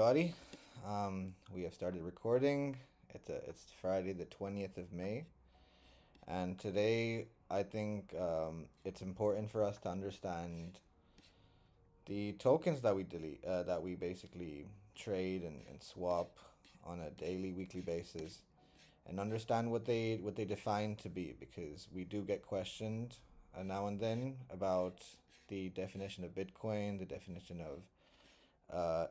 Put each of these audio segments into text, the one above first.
everybody. We have started recording. It's Friday the 20th of May, and today I think it's important for us to understand the tokens that we delete, that we basically trade and swap on a daily, weekly basis, and understand what they define to be, because we do get questioned now and then about the definition of Bitcoin, the definition of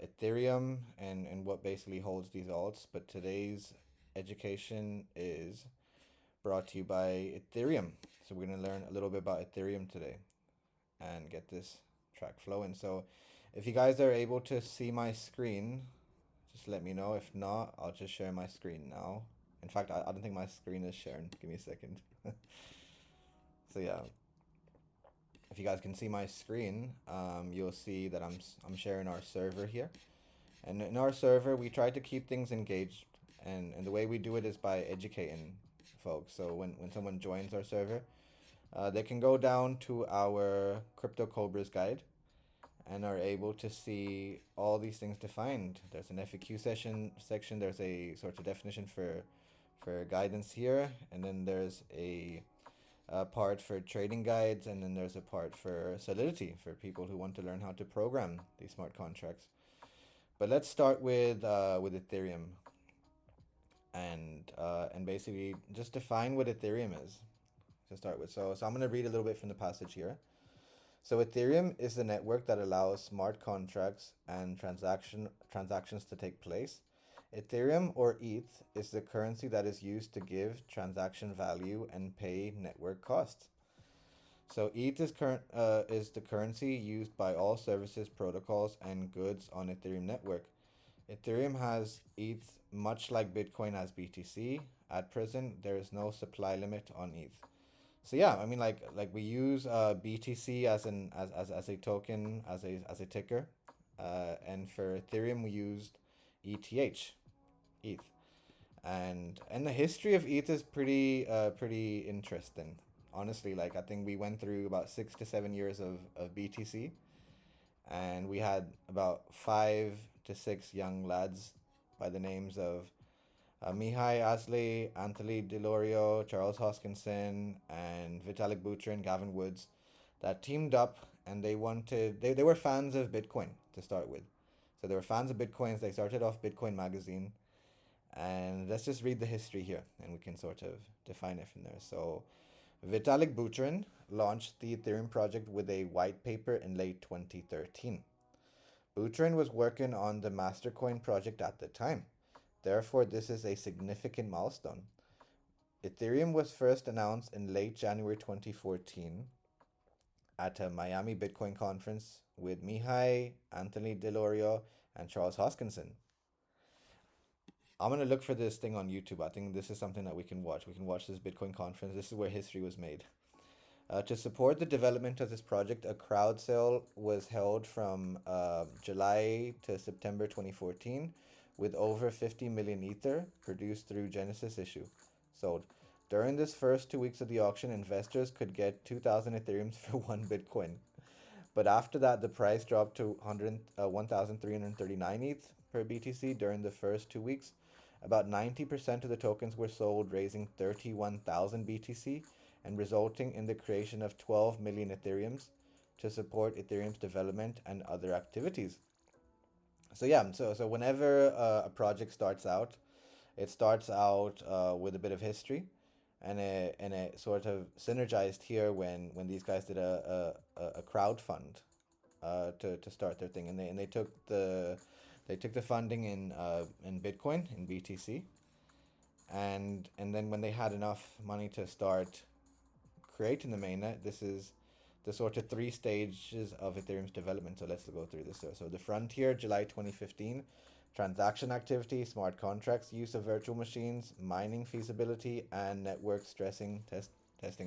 Ethereum, and what basically holds these alts. But today's education is brought to you by Ethereum. So we're going to learn a little bit about Ethereum today and get this track flowing. So if you guys are able to see my screen, just let me know. If not, I'll just share my screen now. In fact, I don't think my screen is sharing. Give me a second. So yeah, if you guys can see my screen, you'll see that I'm sharing our server here. And in our server, we try to keep things engaged. And the way we do it is by educating folks. So when someone joins our server, they can go down to our Crypto Cobras guide and are able to see all these things defined. There's an FAQ section. There's a sort of definition for guidance here. And then there's a part for trading guides, and then there's a part for Solidity for people who want to learn how to program these smart contracts. But let's start with Ethereum, and basically just define what Ethereum is to start with. So I'm going to read a little bit from the passage here. So Ethereum is the network that allows smart contracts and transactions to take place. Ethereum, or ETH, is the currency that is used to give transaction value and pay network costs. So ETH is the currency used by all services, protocols, and goods on Ethereum network. Ethereum has ETH much like Bitcoin has BTC. At present, there is no supply limit on ETH. So yeah, I mean, like we use BTC as a token, as a ticker, and for Ethereum we used ETH. And the history of ETH is pretty interesting. Honestly, like I think we went through about 6 to 7 years of BTC, and we had about 5 to 6 young lads by the names of Mihai Asley, Anthony Delorio, Charles Hoskinson, and Vitalik Buterin, Gavin Woods, that teamed up, and they were fans of Bitcoin to start with. So they were fans of Bitcoins. They started off Bitcoin magazine, and let's just read the history here, and we can sort of define it from there. So Vitalik Buterin launched the Ethereum project with a white paper in late 2013. Buterin was working on the Mastercoin project at the time. Therefore, this is a significant milestone. Ethereum was first announced in late January 2014 at a Miami Bitcoin conference with Mihai, Anthony Delorio, and Charles Hoskinson. I'm going to look for this thing on YouTube. I think this is something that we can watch. We can watch this Bitcoin conference. This is where history was made. To support the development of this project, a crowd sale was held from July to September 2014 with over 50 million Ether produced through Genesis issue sold. During this first 2 weeks of the auction, investors could get 2,000 Ethereums for 1 Bitcoin. But after that, the price dropped to 1,339 ETH per BTC during the first 2 weeks. About 90% of the tokens were sold, raising 31,000 BTC and resulting in the creation of 12 million Ethereums to support Ethereum's development and other activities. So yeah, so whenever a project starts out, it starts out with a bit of history, and it sort of synergized here when these guys did a crowd fund to start their thing, and they took the funding in Bitcoin, in BTC, and then when they had enough money to start creating the mainnet, this is the sort of 3 stages of Ethereum's development. So let's go through this. So the frontier, July 2015, transaction activity, smart contracts, use of virtual machines, mining feasibility, and network testing.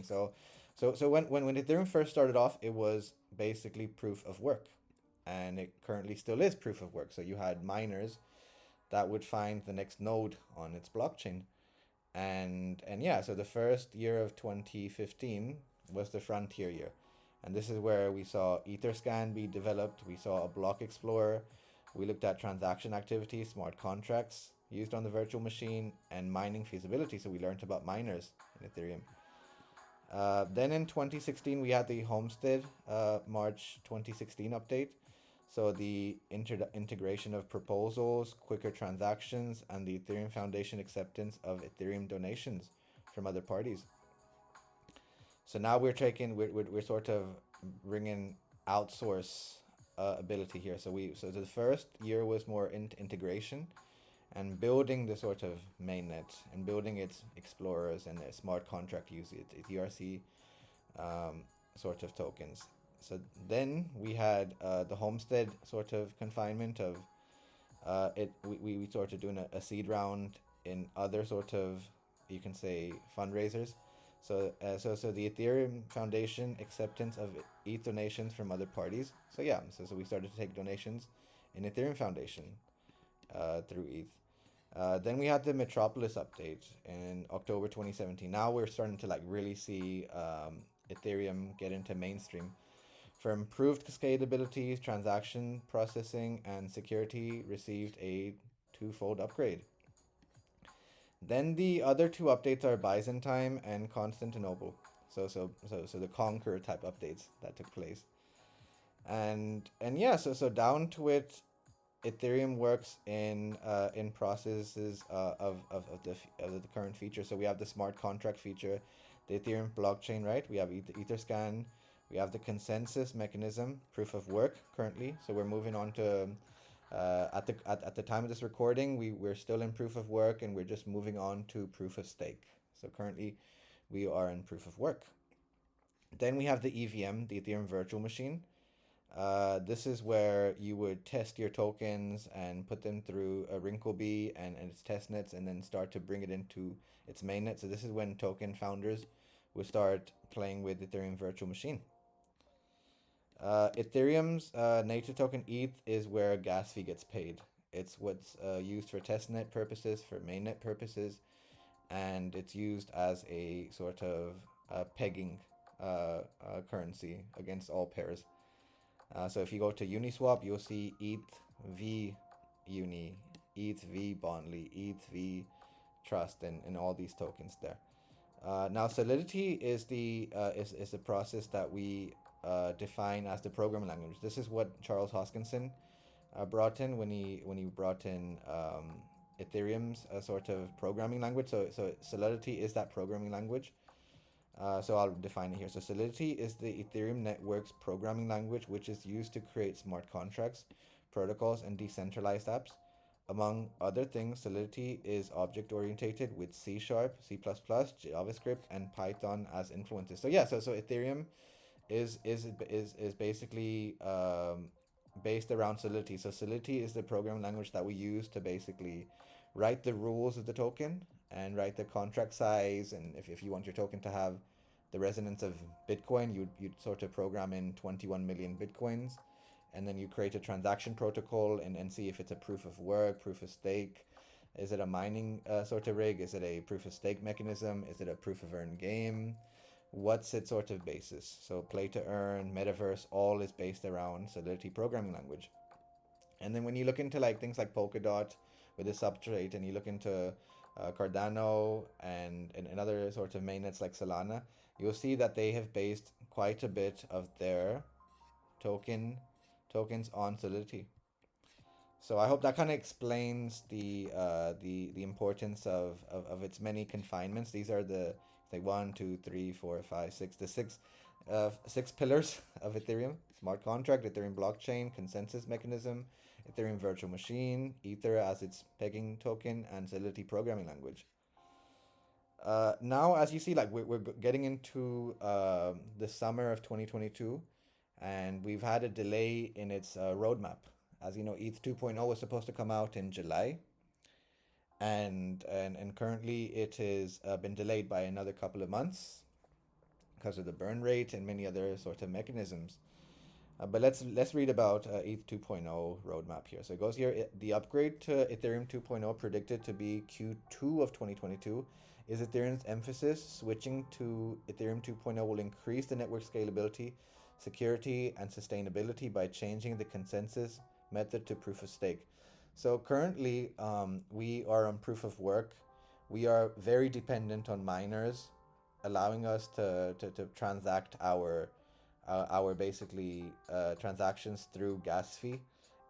So when Ethereum first started off, it was basically proof of work, and it currently still is proof of work. So you had miners that would find the next node on its blockchain. And yeah, so the first year of 2015 was the frontier year. And this is where we saw Etherscan be developed. We saw a block explorer. We looked at transaction activity, smart contracts used on the virtual machine, and mining feasibility. So we learned about miners in Ethereum. Then in 2016, we had the Homestead March 2016 update. So the integration of proposals, quicker transactions, and the Ethereum Foundation acceptance of Ethereum donations from other parties. So now we're sort of bringing outsource ability here. So the first year was more integration and building the sort of mainnet and building its explorers and the smart contract usage, its ERC sort of tokens. So then we had the Homestead sort of confinement of we sort of doing a seed round in other sort of, you can say, fundraisers. So the Ethereum Foundation acceptance of ETH donations from other parties. So yeah, so we started to take donations in Ethereum Foundation through ETH. Then we had the Metropolis update in October 2017. Now we're starting to like really see Ethereum get into mainstream. For improved scalability, transaction processing, and security, received a twofold upgrade. Then the other two updates are Byzantine and Constantinople. So the Conquer type updates that took place. And yeah, so down to it, Ethereum works in processes of the current feature. So we have the smart contract feature, the Ethereum blockchain, right? We have Etherscan, we have the consensus mechanism, proof of work currently. So we're moving on to at the time of this recording, we're still in proof of work, and we're just moving on to proof of stake. So currently, we are in proof of work. Then we have the EVM, the Ethereum Virtual Machine. This is where you would test your tokens and put them through a Wrinkle-B and its testnets, and then start to bring it into its mainnet. So this is when token founders would start playing with Ethereum Virtual Machine. Ethereum's native token ETH is where gas fee gets paid. It's what's used for testnet purposes, for mainnet purposes, and it's used as a sort of pegging currency against all pairs. So if you go to Uniswap, you'll see ETH v Uni, ETH v Bondly, ETH v Trust, and all these tokens there. Now Solidity is the process that we define as the programming language. This is what Charles Hoskinson brought in when he brought in Ethereum's sort of programming language. So Solidity is that programming language. So I'll define it here. So Solidity is the Ethereum network's programming language, which is used to create smart contracts, protocols, and decentralized apps. Among other things, Solidity is object-oriented with C#, C++, JavaScript, and Python as influences. So yeah, so Ethereum is basically based around Solidity. So Solidity is the programming language that we use to basically write the rules of the token and write the contract size. And if you want your token to have the resonance of Bitcoin, you'd sort of program in 21 million Bitcoins. And then you create a transaction protocol and see if it's a proof of work, proof of stake. Is it a mining sort of rig? Is it a proof of stake mechanism? Is it a proof of earn game? What's its sort of basis? So play to earn, metaverse, all is based around Solidity programming language. And then when you look into like things like Polkadot with the substrate, and you look into Cardano and other sorts of mainnets like Solana, you'll see that they have based quite a bit of their tokens on Solidity. So I hope that kind of explains the importance of its many confinements. These are the like 1, 2, 3, 4, 5, 6, the six pillars of Ethereum: smart contract, Ethereum blockchain, consensus mechanism, Ethereum virtual machine, Ether as its pegging token, and Solidity programming language. Now, as you see, like we're getting into the summer of 2022, and we've had a delay in its roadmap. As you know, ETH 2.0 was supposed to come out in July, and currently it has been delayed by another couple of months because of the burn rate and many other sort of mechanisms. But let's read about ETH 2.0 roadmap here. So it goes here: the upgrade to Ethereum 2.0 predicted to be Q2 of 2022 is Ethereum's emphasis. Switching to Ethereum 2.0 will increase the network scalability, security, and sustainability by changing the consensus method to proof of stake. So currently, we are on proof of work. We are very dependent on miners, allowing us to transact our basically transactions through gas fee,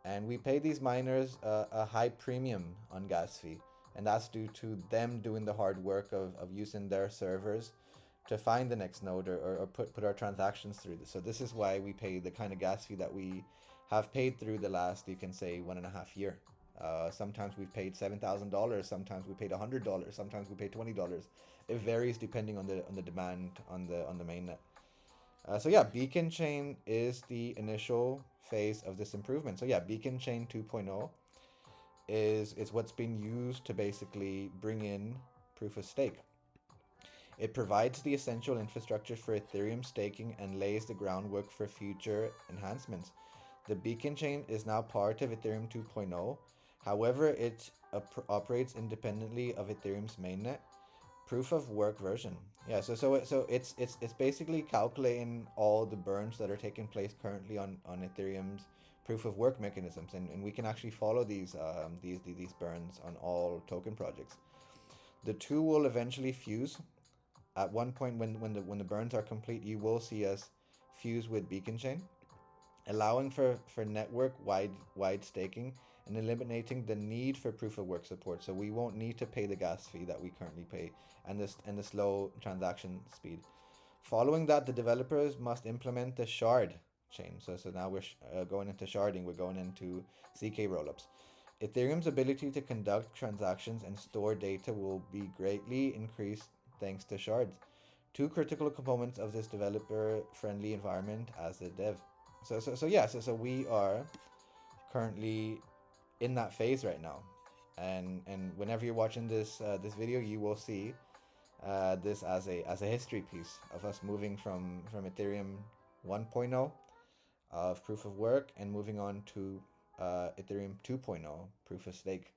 and we pay these miners a high premium on gas fee, and that's due to them doing the hard work of using their servers to find the next node, or put our transactions through this. So this is why we pay the kind of gas fee that we have paid through the last, you can say, 1.5 year. Sometimes we've paid $7,000. Sometimes we paid $100. Sometimes we paid $20. It varies depending on the demand on the mainnet. So yeah, Beacon Chain is the initial phase of this improvement. So yeah, Beacon Chain 2.0 is what's been used to basically bring in proof of stake. It provides the essential infrastructure for Ethereum staking and lays the groundwork for future enhancements. The Beacon Chain is now part of Ethereum 2.0. However, it operates independently of Ethereum's mainnet proof of work version. Yeah, so it's basically calculating all the burns that are taking place currently on Ethereum's proof of work mechanisms, and we can actually follow these burns on all token projects. The two will eventually fuse. At one point, when the burns are complete, you will see us fuse with Beacon Chain, allowing for network wide staking and eliminating the need for proof of work support. So we won't need to pay the gas fee that we currently pay, and the slow transaction speed. Following that, the developers must implement the shard chain. So now we're going into sharding. We're going into ZK rollups. Ethereum's ability to conduct transactions and store data will be greatly increased thanks to shards, two critical components of this developer-friendly environment as a dev. So we are currently in that phase right now, and whenever you're watching this video, you will see this as a history piece of us moving from Ethereum 1.0 of proof of work and moving on to Ethereum 2.0 proof of stake.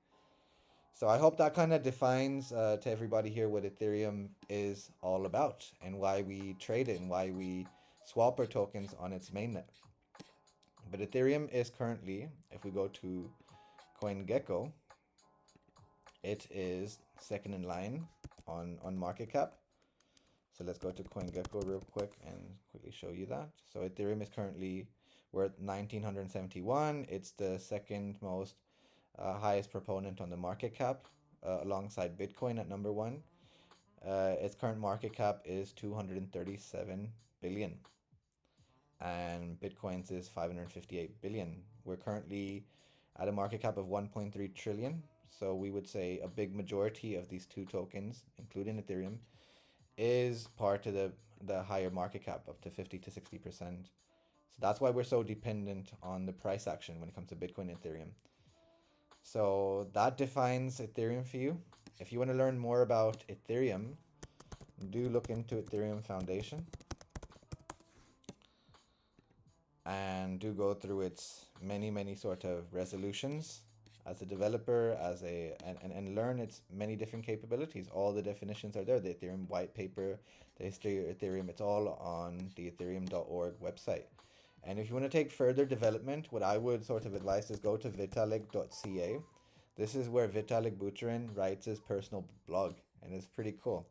So I hope that kind of defines to everybody here what Ethereum is all about, and why we trade it, and why we swap our tokens on its mainnet. But Ethereum is currently, if we go to CoinGecko, it is second in line on market cap. So let's go to CoinGecko real quick and quickly show you that. So Ethereum is currently worth 1,971. It's the second most highest proponent on the market cap, alongside Bitcoin at number one. Its current market cap is 237 billion, and Bitcoin's is 558 billion. We're currently at a market cap of 1.3 trillion. So we would say a big majority of these two tokens, including Ethereum, is part of the higher market cap, up to 50 to 60%. So that's why we're so dependent on the price action when it comes to Bitcoin and Ethereum. So that defines Ethereum for you. If you want to learn more about Ethereum, do look into Ethereum Foundation and do go through its many sort of resolutions as a developer, and learn its many different capabilities. All the definitions are there. The Ethereum white paper, the history of Ethereum, it's all on the ethereum.org website. And if you want to take further development, what I would sort of advise is go to vitalik.ca. This is where Vitalik Buterin writes his personal blog, and it's pretty cool.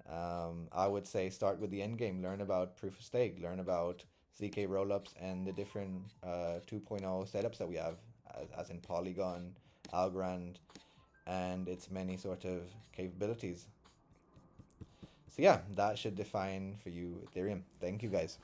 I would say start with the end game. Learn about proof of stake. Learn about ZK rollups and the different 2.0 setups that we have, as in Polygon, Algorand, and its many sort of capabilities. So yeah, that should define for you Ethereum. Thank you guys.